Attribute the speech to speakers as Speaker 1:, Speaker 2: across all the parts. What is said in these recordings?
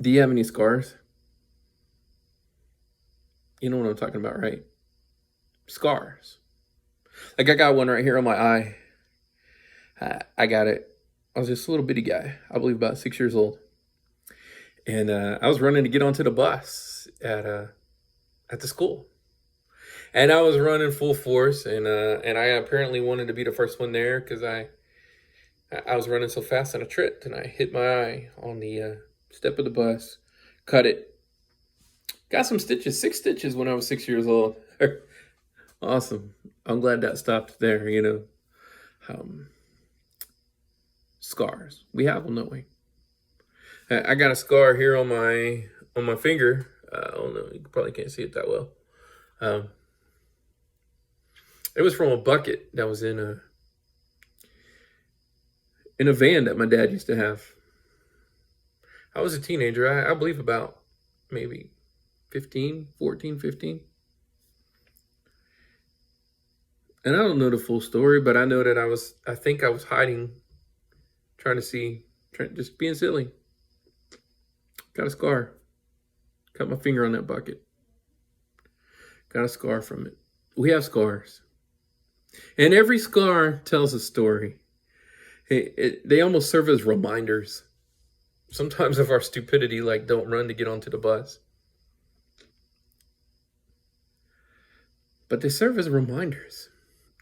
Speaker 1: Do you have any scars? You know what I'm talking about, right? Scars. Like I got one right here on my eye. I got it. I was just a little bitty guy. I believe about 6 years old, and I was running to get onto the bus at the school, and I was running full force, and I apparently wanted to be the first one there because I was running so fast and I tripped and I hit my eye on the step of the bus, cut it, got some stitches, 6 stitches when I was 6 years old. Awesome. I'm glad that stopped there. Um, scars. We have them, don't we? I got a scar here on my finger. Oh no, you probably can't see it that well. Um, it was from a bucket that was in a van that my dad used to have. I was a teenager. I believe about maybe 15, 14, 15. And I don't know the full story, but I know that I think I was hiding, just being silly. Got a scar. Cut my finger on that bucket. Got a scar from it. We have scars. And every scar tells a story. They almost serve as reminders. Sometimes of our stupidity, like don't run to get onto the bus. But they serve as reminders.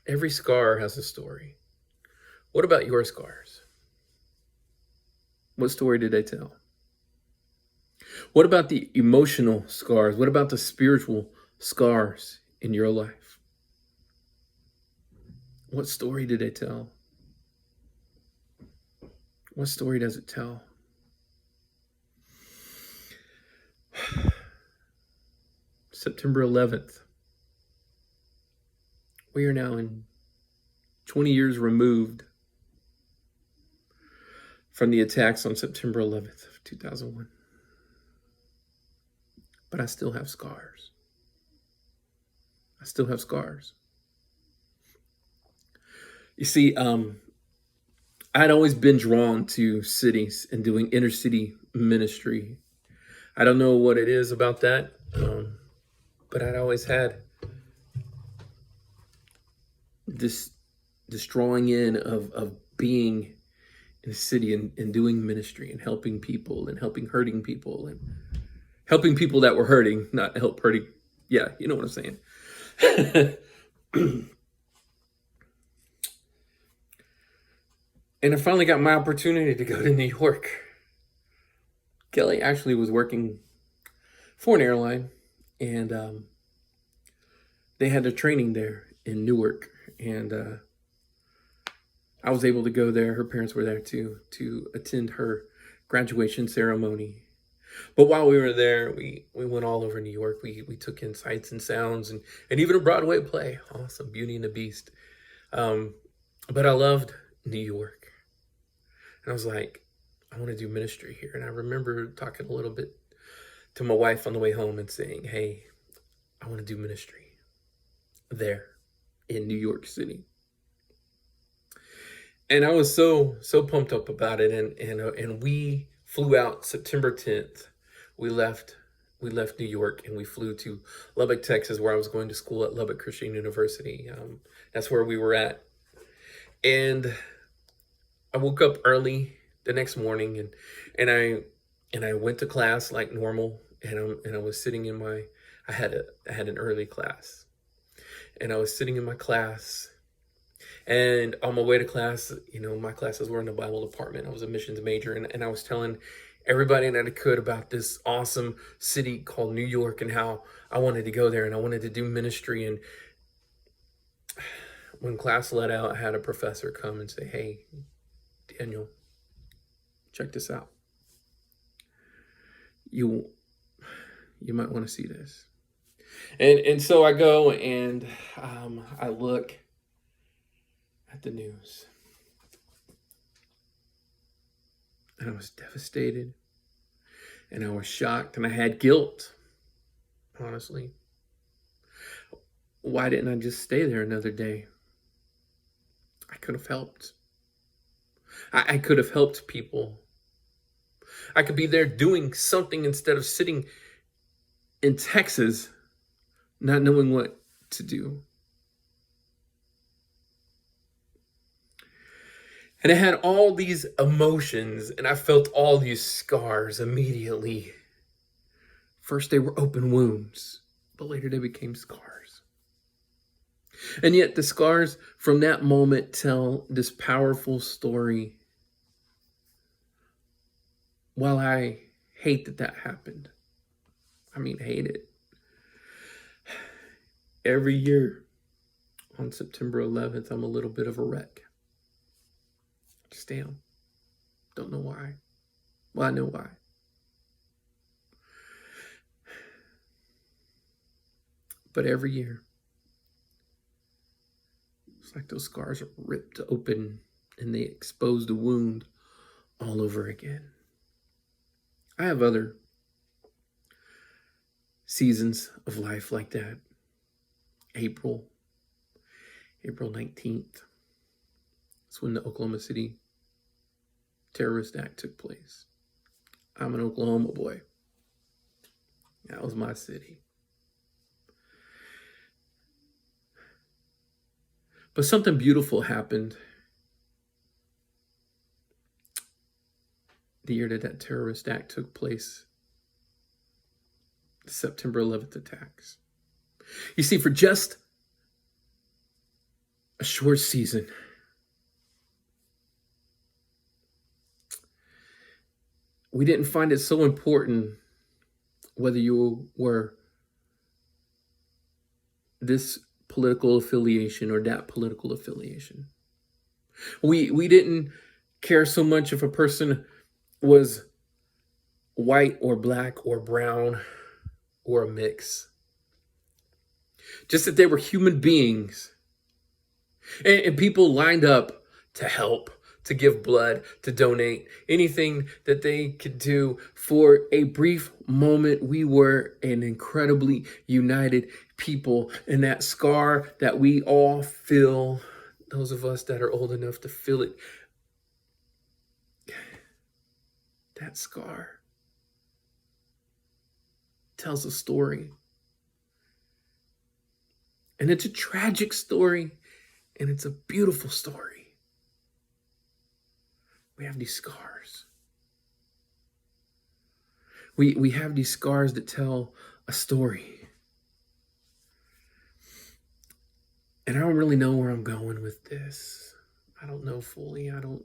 Speaker 1: Every scar has a story. What about your scars? What story did they tell? What about the emotional scars? What about the spiritual scars in your life? What story did they tell? What story does it tell? September 11th. We are now in 20 years removed from the attacks on September 11th of 2001. But I still have scars. I still have scars. You see, I'd always been drawn to cities and doing inner city ministry. I don't know what it is about that, but I'd always had this drawing in of being in a city and doing ministry and helping people and helping hurting people and helping people that were hurting, not help hurting. Yeah, you know what I'm saying. And I finally got my opportunity to go to New York. Kelly actually was working for an airline, and they had a training there in Newark, and I was able to go there. Her parents were there too to attend her graduation ceremony. But while we were there, we went all over New York. We took in sights and sounds and even a Broadway play. Awesome, Beauty and the Beast. But I loved New York. And I was like, I want to do ministry here. And I remember talking a little bit to my wife on the way home and saying, hey, I want to do ministry there in New York City. And I was so pumped up about it. And we flew out September 10th. We left New York and we flew to Lubbock, Texas, where I was going to school at Lubbock Christian University. That's where we were at. And I woke up early the next morning and I went to class like normal, and I was sitting in I had an early class, and I was sitting in my class, and on my way to class, my classes were in the Bible department. I was a missions major, and I was telling everybody that I could about this awesome city called New York and how I wanted to go there and I wanted to do ministry. And when class let out, I had a professor come and say, hey, Daniel, check this out. You might want to see this. And so I go and I look at the news. And I was devastated. And I was shocked. And I had guilt, honestly. Why didn't I just stay there another day? I could have helped. I could have helped people. I could be there doing something instead of sitting in Texas, not knowing what to do. And I had all these emotions, and I felt all these scars immediately. First, they were open wounds, but later they became scars. And yet, the scars from that moment tell this powerful story. While I hate that happened, I mean, hate it. Every year on September 11th, I'm a little bit of a wreck. Just am. Don't know why. Well, I know why. But every year, it's like those scars are ripped open and they expose the wound all over again. I have other seasons of life like that. April 19th. It's when the Oklahoma City terrorist act took place. I'm an Oklahoma boy. That was my city. But something beautiful happened the year that terrorist act took place. The September 11th attacks. You see, for just a short season, we didn't find it so important whether you were this political affiliation or that political affiliation. We didn't care so much if a person was white or black or brown or a mix. Just that they were human beings. And people lined up to help, to give blood, to donate, anything that they could do. For a brief moment, we were an incredibly united people. And that scar that we all feel, those of us that are old enough to feel it, that scar tells a story. And it's a tragic story, and it's a beautiful story. We have these scars. We have these scars that tell a story. And I don't really know where I'm going with this. I don't know fully. I don't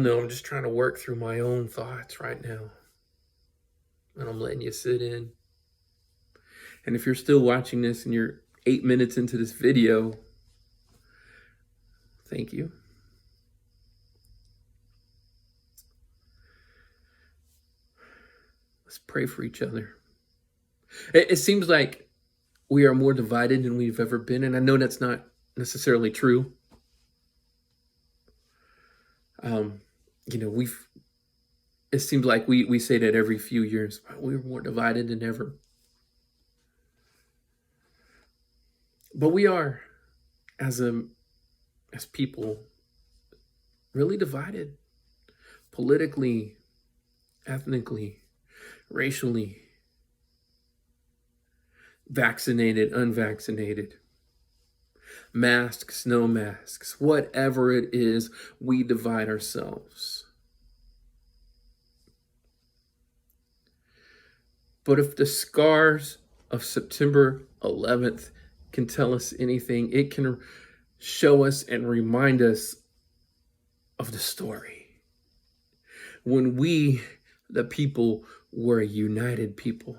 Speaker 1: know. I'm just trying to work through my own thoughts right now. And I'm letting you sit in. And if you're still watching this and you're 8 minutes into this video, thank you. Let's pray for each other. It seems like we are more divided than we've ever been, and I know that's not necessarily true. It seems like we say that every few years. We're more divided than ever. But we are, as people, really divided. Politically, ethnically, racially, vaccinated, unvaccinated, masks, no masks, whatever it is, we divide ourselves. But if the scars of September 11th can tell us anything, it can show us and remind us of the story. When we, the people, were a united people.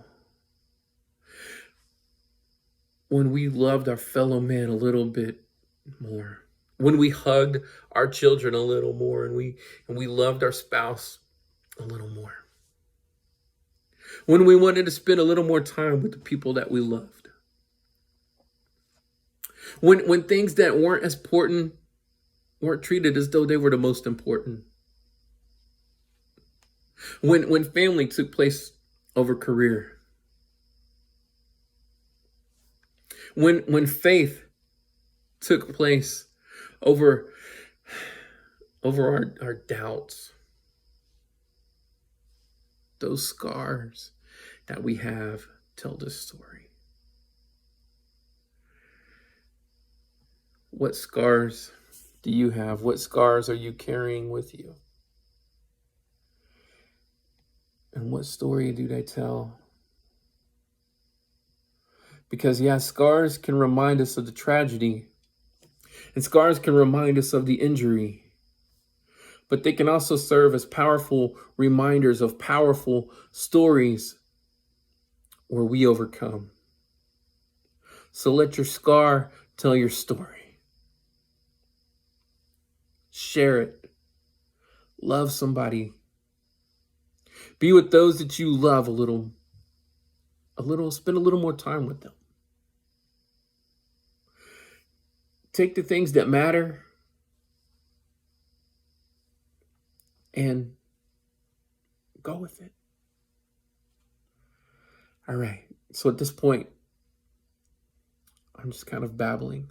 Speaker 1: When we loved our fellow man a little bit more. When we hugged our children a little more, and we loved our spouse a little more. When we wanted to spend a little more time with the people that we loved. When things that weren't as important weren't treated as though they were the most important. When family took place over career. When faith took place over our doubts. those scars that we have tell this story. What scars do you have? What scars are you carrying with you? And what story do they tell? Because, yeah, scars can remind us of the tragedy, and scars can remind us of the injury, but they can also serve as powerful reminders of powerful stories where we overcome. So let your scar tell your story. Share it. Love somebody. Be with those that you love a little, spend a little more time with them. Take the things that matter and go with it. All right. So at this point, I'm just kind of babbling,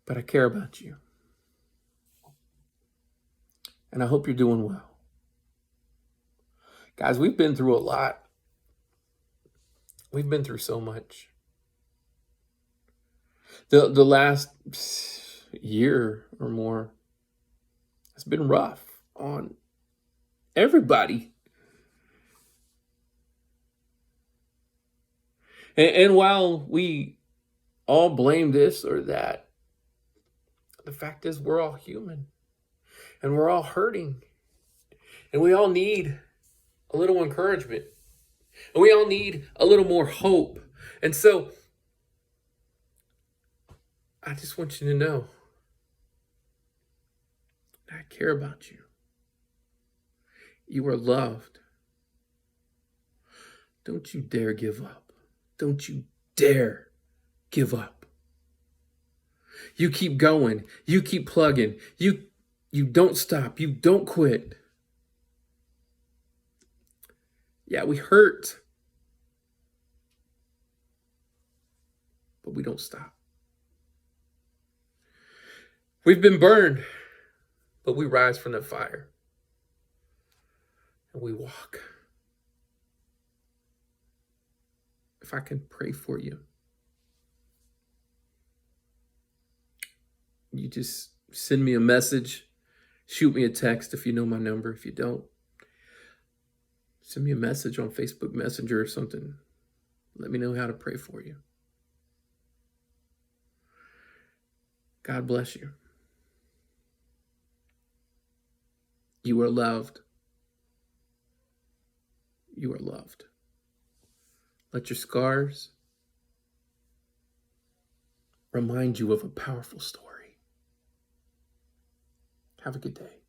Speaker 1: but I care about you. And I hope you're doing well. Guys, we've been through a lot. We've been through so much. The last year or more has been rough on everybody. And while we all blame this or that, the fact is we're all human and we're all hurting. And we all need a little encouragement. And we all need a little more hope. And so I just want you to know that I care about you. You are loved. Don't you dare give up. Don't you dare give up. You keep going. You keep plugging. You don't stop. You don't quit. Yeah, we hurt, but we don't stop. We've been burned, but we rise from the fire and we walk. If I can pray for you, you just send me a message, shoot me a text if you know my number. If you don't, send me a message on Facebook Messenger or something. Let me know how to pray for you. God bless you. You are loved. You are loved. Let your scars remind you of a powerful story. Have a good day.